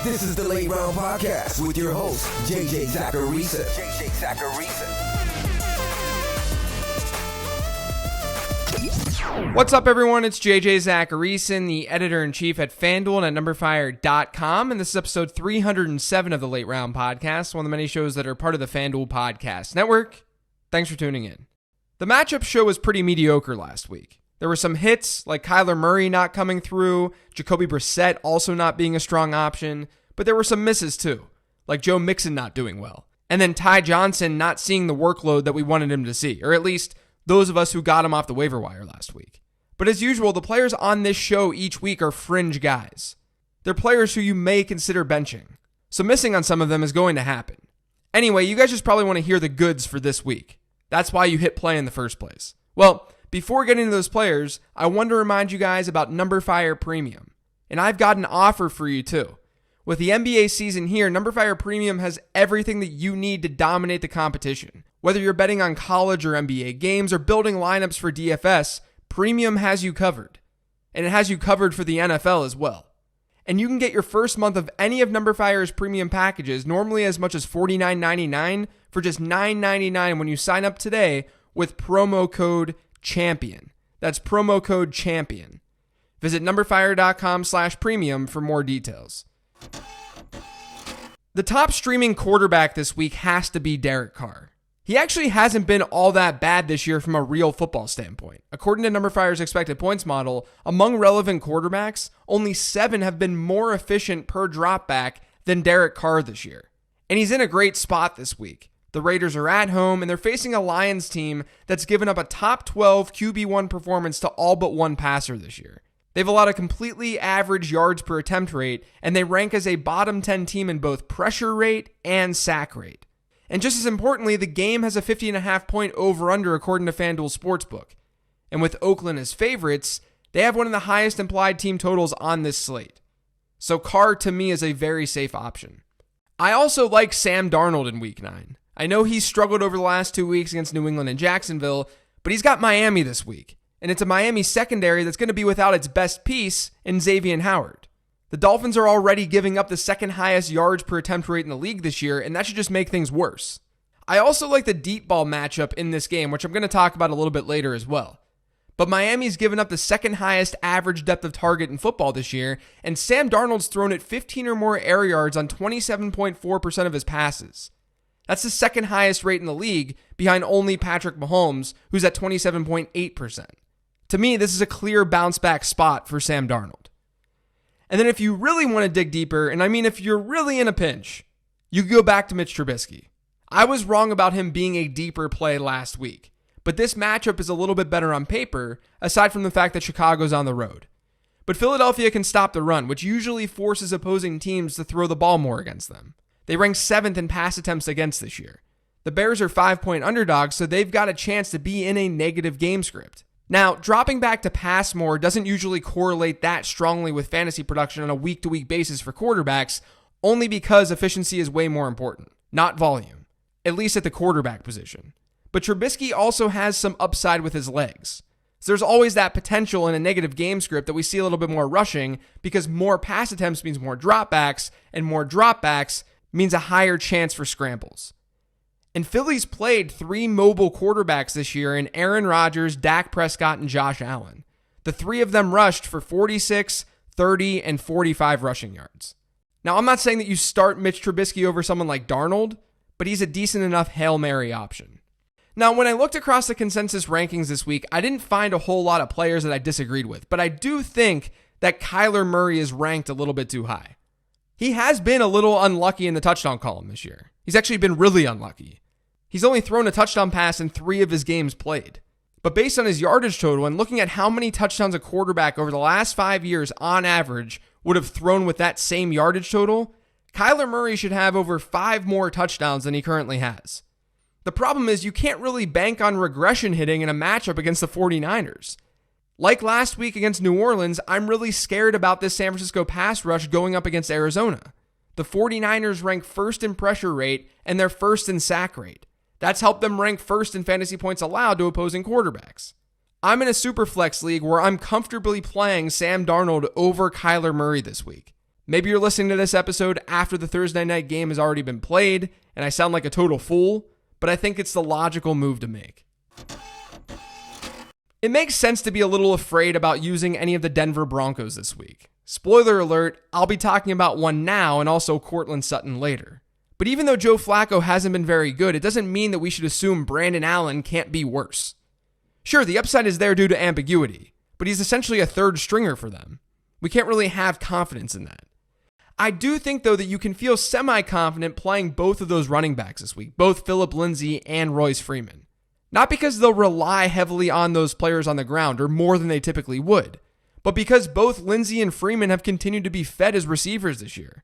This is the Late Round Podcast with your host, JJ Zacharisa. What's up, everyone? It's JJ Zacharisa, the editor-in-chief at FanDuel and at NumberFire.com, and this is episode 307 of the Late Round Podcast, one of the many shows that are part of the FanDuel Podcast Network. Thanks for tuning in. The matchup show was pretty mediocre last week. There were some hits, like Kyler Murray not coming through, Jacoby Brissett also not being a strong option, but there were some misses too, like Joe Mixon not doing well, and then Ty Johnson not seeing the workload that we wanted him to see, or at least those of us who got him off the waiver wire last week. But as usual, the players on this show each week are fringe guys. They're players who you may consider benching, so missing on some of them is going to happen. Anyway, you guys just probably want to hear the goods for this week. That's why you hit play in the first place. Well, before getting to those players, I want to remind you guys about NumberFire Premium. And I've got an offer for you too. With the NBA season here, NumberFire Premium has everything that you need to dominate the competition. Whether you're betting on college or NBA games or building lineups for DFS, Premium has you covered. And it has you covered for the NFL as well. And you can get your first month of any of NumberFire's premium packages, normally as much as $49.99, for just $9.99 when you sign up today with promo code CHAMPION. That's promo code CHAMPION. Visit numberfire.com/premium for more details. The top streaming quarterback this week has to be Derek Carr. He actually hasn't been all that bad this year from a real football standpoint. According to NumberFire's expected points model, among relevant quarterbacks, only 7 have been more efficient per dropback than Derek Carr this year. And he's in a great spot this week. The Raiders are at home, and they're facing a Lions team that's given up a top 12 QB1 performance to all but one passer this year. They've allowed a completely average yards per attempt rate, and they rank as a bottom 10 team in both pressure rate and sack rate. And just as importantly, the game has a 50.5 point over-under according to FanDuel Sportsbook. And with Oakland as favorites, they have one of the highest implied team totals on this slate. So Carr, to me, is a very safe option. I also like Sam Darnold in Week 9. I know he's struggled over the last 2 weeks against New England and Jacksonville, but he's got Miami this week. And it's a Miami secondary that's going to be without its best piece in Xavier Howard. The Dolphins are already giving up the second highest yards per attempt rate in the league this year, and that should just make things worse. I also like the deep ball matchup in this game, which I'm going to talk about a little bit later as well. But Miami's given up the second highest average depth of target in football this year, and Sam Darnold's thrown it 15 or more air yards on 27.4% of his passes. That's the second highest rate in the league, behind only Patrick Mahomes, who's at 27.8%. To me, this is a clear bounce back spot for Sam Darnold. And then if you really want to dig deeper, and I mean if you're really in a pinch, you can go back to Mitch Trubisky. I was wrong about him being a deeper play last week, but this matchup is a little bit better on paper, aside from the fact that Chicago's on the road. But Philadelphia can stop the run, which usually forces opposing teams to throw the ball more against them. They rank 7th in pass attempts against this year. The Bears are 5-point underdogs, so they've got a chance to be in a negative game script. Now, dropping back to pass more doesn't usually correlate that strongly with fantasy production on a week-to-week basis for quarterbacks, only because efficiency is way more important, not volume, at least at the quarterback position. But Trubisky also has some upside with his legs. So there's always that potential in a negative game script that we see a little bit more rushing, because more pass attempts means more dropbacks, and more dropbacks means a higher chance for scrambles. And Philly's played 3 mobile quarterbacks this year in Aaron Rodgers, Dak Prescott, and Josh Allen. The 3 of them rushed for 46, 30, and 45 rushing yards. Now, I'm not saying that you start Mitch Trubisky over someone like Darnold, but he's a decent enough Hail Mary option. Now, when I looked across the consensus rankings this week, I didn't find a whole lot of players that I disagreed with, but I do think that Kyler Murray is ranked a little bit too high. He has been a little unlucky in the touchdown column this year. He's actually been really unlucky. He's only thrown a touchdown pass in 3 of his games played. But based on his yardage total and looking at how many touchdowns a quarterback over the last 5 years on average would have thrown with that same yardage total, Kyler Murray should have over 5 more touchdowns than he currently has. The problem is you can't really bank on regression hitting in a matchup against the 49ers. Like last week against New Orleans, I'm really scared about this San Francisco pass rush going up against Arizona. The 49ers rank 1st in pressure rate and they're 1st in sack rate. That's helped them rank 1st in fantasy points allowed to opposing quarterbacks. I'm in a super flex league where I'm comfortably playing Sam Darnold over Kyler Murray this week. Maybe you're listening to this episode after the Thursday night game has already been played, and I sound like a total fool, but I think it's the logical move to make. It makes sense to be a little afraid about using any of the Denver Broncos this week. Spoiler alert, I'll be talking about one now and also Courtland Sutton later. But even though Joe Flacco hasn't been very good, it doesn't mean that we should assume Brandon Allen can't be worse. Sure, the upside is there due to ambiguity, but he's essentially a third stringer for them. We can't really have confidence in that. I do think, though, that you can feel semi-confident playing both of those running backs this week, both Phillip Lindsay and Royce Freeman. Not because they'll rely heavily on those players on the ground, or more than they typically would, but because both Lindsay and Freeman have continued to be fed as receivers this year.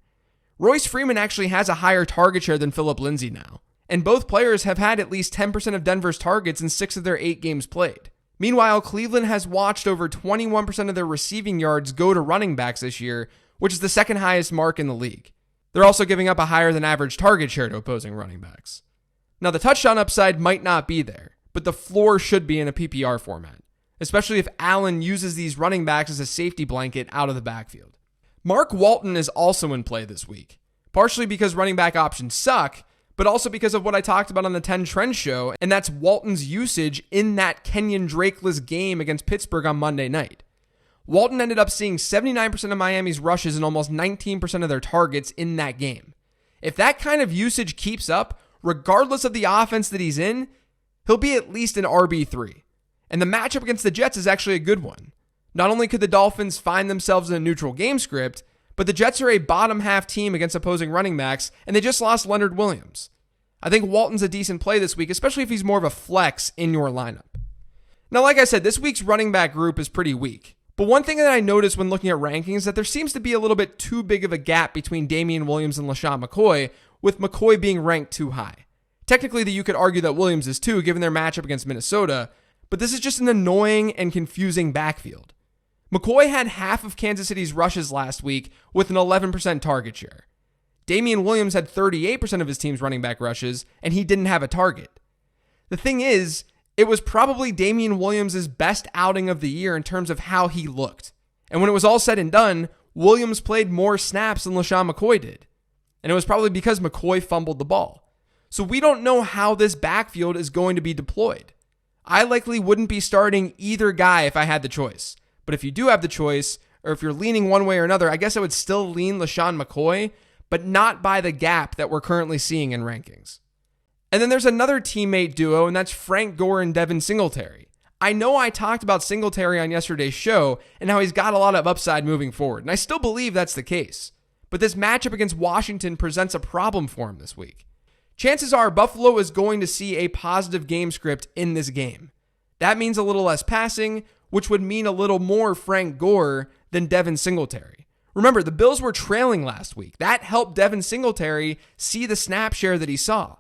Royce Freeman actually has a higher target share than Phillip Lindsay now, and both players have had at least 10% of Denver's targets in 6 of their 8 games played. Meanwhile, Cleveland has watched over 21% of their receiving yards go to running backs this year, which is the second highest mark in the league. They're also giving up a higher than average target share to opposing running backs. Now, the touchdown upside might not be there, but the floor should be in a PPR format, especially if Allen uses these running backs as a safety blanket out of the backfield. Mark Walton is also in play this week, partially because running back options suck, but also because of what I talked about on the 10 Trends show, and that's Walton's usage in that Kenyon Drakeless game against Pittsburgh on Monday night. Walton ended up seeing 79% of Miami's rushes and almost 19% of their targets in that game. If that kind of usage keeps up, regardless of the offense that he's in, he'll be at least an RB3. And the matchup against the Jets is actually a good one. Not only could the Dolphins find themselves in a neutral game script, but the Jets are a bottom half team against opposing running backs, and they just lost Leonard Williams. I think Walton's a decent play this week, especially if he's more of a flex in your lineup. Now, like I said, this week's running back group is pretty weak. But one thing that I noticed when looking at rankings is that there seems to be a little bit too big of a gap between Damian Williams and LaShawn McCoy, with McCoy being ranked too high. Technically, you could argue that Williams is too, given their matchup against Minnesota, but this is just an annoying and confusing backfield. McCoy had half of Kansas City's rushes last week with an 11% target share. Damian Williams had 38% of his team's running back rushes, and he didn't have a target. The thing is, it was probably Damian Williams' best outing of the year in terms of how he looked. And when it was all said and done, Williams played more snaps than LaShawn McCoy did. And it was probably because McCoy fumbled the ball. So we don't know how this backfield is going to be deployed. I likely wouldn't be starting either guy if I had the choice. But if you do have the choice, or if you're leaning one way or another, I guess I would still lean LaShawn McCoy, but not by the gap that we're currently seeing in rankings. And then there's another teammate duo, and that's Frank Gore and Devin Singletary. I know I talked about Singletary on yesterday's show and how he's got a lot of upside moving forward, and I still believe that's the case. But this matchup against Washington presents a problem for him this week. Chances are Buffalo is going to see a positive game script in this game. That means a little less passing, which would mean a little more Frank Gore than Devin Singletary. Remember, the Bills were trailing last week. That helped Devin Singletary see the snap share that he saw.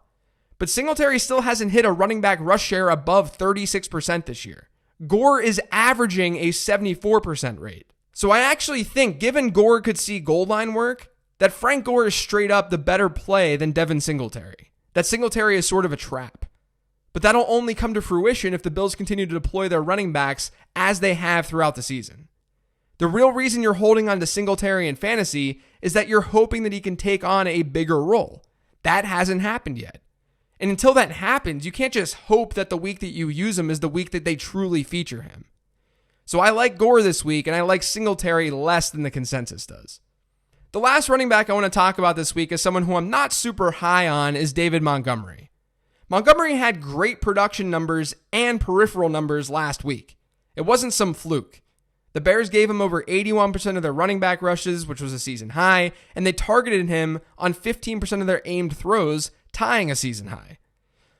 But Singletary still hasn't hit a running back rush share above 36% this year. Gore is averaging a 74% rate. So I actually think, given Gore could see goal line work, that Frank Gore is straight up the better play than Devin Singletary. That Singletary is sort of a trap. But that'll only come to fruition if the Bills continue to deploy their running backs as they have throughout the season. The real reason you're holding on to Singletary in fantasy is that you're hoping that he can take on a bigger role. That hasn't happened yet. And until that happens, you can't just hope that the week that you use him is the week that they truly feature him. So I like Gore this week, and I like Singletary less than the consensus does. The last running back I want to talk about this week is someone who I'm not super high on is David Montgomery. Montgomery had great production numbers and peripheral numbers last week. It wasn't some fluke. The Bears gave him over 81% of their running back rushes, which was a season high, and they targeted him on 15% of their aimed throws, tying a season high.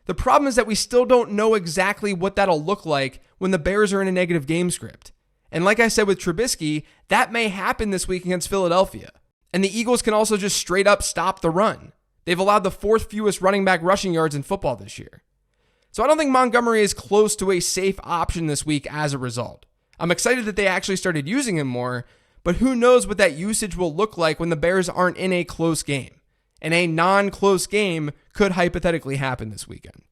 The problem is that we still don't know exactly what that'll look like when the Bears are in a negative game script. And like I said with Trubisky, that may happen this week against Philadelphia. And the Eagles can also just straight up stop the run. They've allowed the 4th fewest running back rushing yards in football this year. So I don't think Montgomery is close to a safe option this week as a result. I'm excited that they actually started using him more, but who knows what that usage will look like when the Bears aren't in a close game. And a non-close game could hypothetically happen this weekend.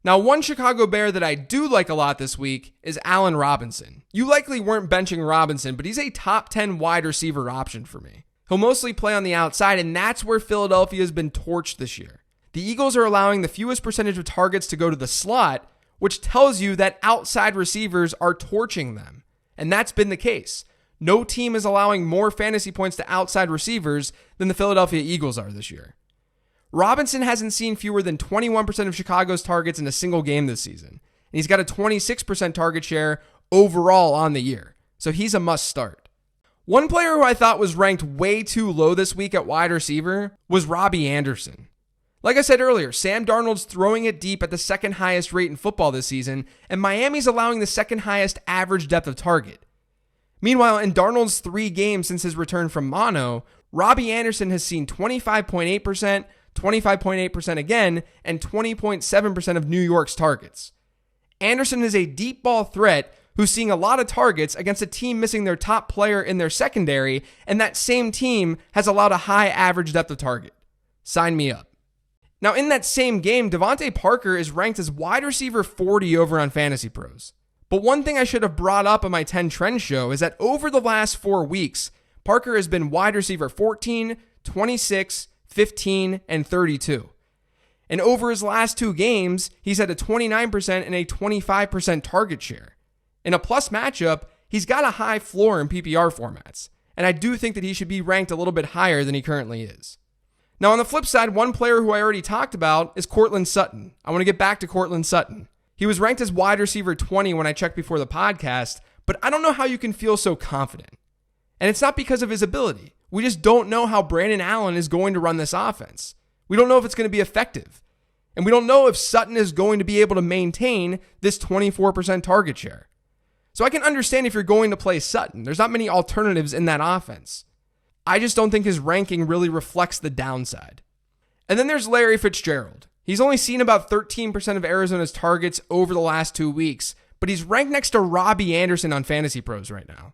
Now, one Chicago Bear that I do like a lot this week is Allen Robinson. You likely weren't benching Robinson, but he's a top 10 wide receiver option for me. He'll mostly play on the outside, and that's where Philadelphia has been torched this year. The Eagles are allowing the fewest percentage of targets to go to the slot, which tells you that outside receivers are torching them. And that's been the case. No team is allowing more fantasy points to outside receivers than the Philadelphia Eagles are this year. Robinson hasn't seen fewer than 21% of Chicago's targets in a single game this season. And he's got a 26% target share overall on the year. So he's a must start. One player who I thought was ranked way too low this week at wide receiver was Robbie Anderson. Like I said earlier, Sam Darnold's throwing it deep at the second highest rate in football this season, and Miami's allowing the second highest average depth of target. Meanwhile, in Darnold's 3 games since his return from mono, Robbie Anderson has seen 25.8%, 25.8% again, and 20.7% of New York's targets. Anderson is a deep ball threat who's seeing a lot of targets against a team missing their top player in their secondary, and that same team has allowed a high average depth of target. Sign me up. Now, in that same game, Devontae Parker is ranked as wide receiver 40 over on Fantasy Pros. But one thing I should have brought up on my 10 Trend show is that over the last 4 weeks, Parker has been wide receiver 14, 26, 15, and 32. And over his last 2 games, he's had a 29% and a 25% target share. In a plus matchup, he's got a high floor in PPR formats, and I do think that he should be ranked a little bit higher than he currently is. Now, on the flip side, one player who I already talked about is Courtland Sutton. I want to get back to Courtland Sutton. He was ranked as wide receiver 20 when I checked before the podcast, but I don't know how you can feel so confident. And it's not because of his ability. We just don't know how Brandon Allen is going to run this offense. We don't know if it's going to be effective. And we don't know if Sutton is going to be able to maintain this 24% target share. So I can understand if you're going to play Sutton. There's not many alternatives in that offense. I just don't think his ranking really reflects the downside. And then there's Larry Fitzgerald. He's only seen about 13% of Arizona's targets over the last 2 weeks, but he's ranked next to Robbie Anderson on Fantasy Pros right now.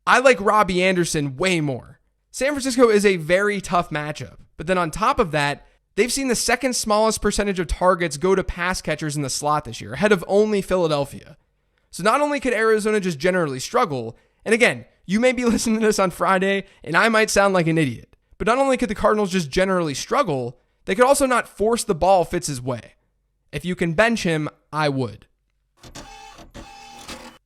I like Robbie Anderson way more. San Francisco is a very tough matchup, but then on top of that, they've seen the second smallest percentage of targets go to pass catchers in the slot this year, ahead of only Philadelphia. So not only could Arizona just generally struggle, and again, you may be listening to this on Friday, and I might sound like an idiot, but not only could the Cardinals just generally struggle, they could also not force the ball Fitz's way. If you can bench him, I would.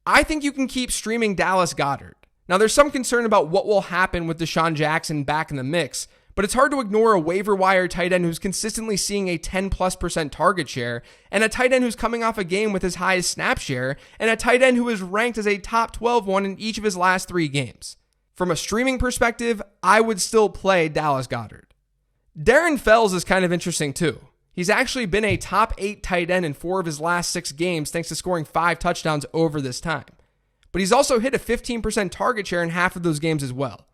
I think you can keep streaming Dallas Goedert. Now, there's some concern about what will happen with Deshaun Jackson back in the mix, but it's hard to ignore a waiver wire tight end who's consistently seeing a 10+% target share, and a tight end who's coming off a game with his highest snap share, and a tight end who is ranked as a top 12 one in each of his last 3 games. From a streaming perspective, I would still play Dallas Goedert. Darren Fells is kind of interesting too. He's actually been a top 8 tight end in 4 of his last 6 games thanks to scoring 5 touchdowns over this time. But he's also hit a 15% target share in half of those games as well.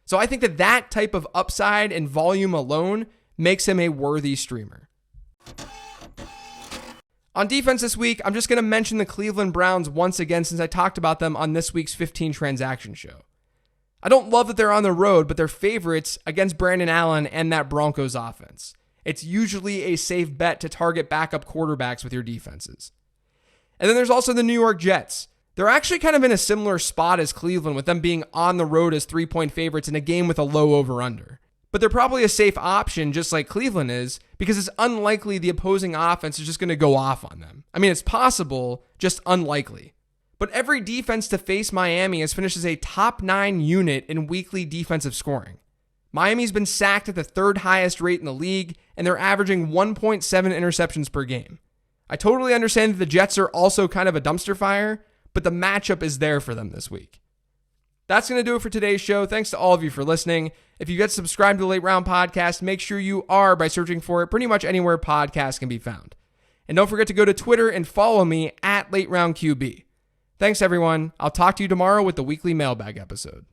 So I think that type of upside and volume alone makes him a worthy streamer. On defense this week, I'm just going to mention the Cleveland Browns once again since I talked about them on this week's 15 Transaction Show. I don't love that they're on the road, but they're favorites against Brandon Allen and that Broncos offense. It's usually a safe bet to target backup quarterbacks with your defenses. And then there's also the New York Jets. They're actually kind of in a similar spot as Cleveland, with them being on the road as 3-point favorites in a game with a low over-under. But they're probably a safe option, just like Cleveland is, because it's unlikely the opposing offense is just going to go off on them. I mean, it's possible, just unlikely. But every defense to face Miami has finished as a top 9 unit in weekly defensive scoring. Miami's been sacked at the 3rd highest rate in the league, and they're averaging 1.7 interceptions per game. I totally understand that the Jets are also kind of a dumpster fire, but the matchup is there for them this week. That's going to do it for today's show. Thanks to all of you for listening. If you get subscribed to the Late Round Podcast, make sure you are by searching for it pretty much anywhere podcasts can be found. And don't forget to go to Twitter and follow me at Late Round QB. Thanks, everyone. I'll talk to you tomorrow with the weekly mailbag episode.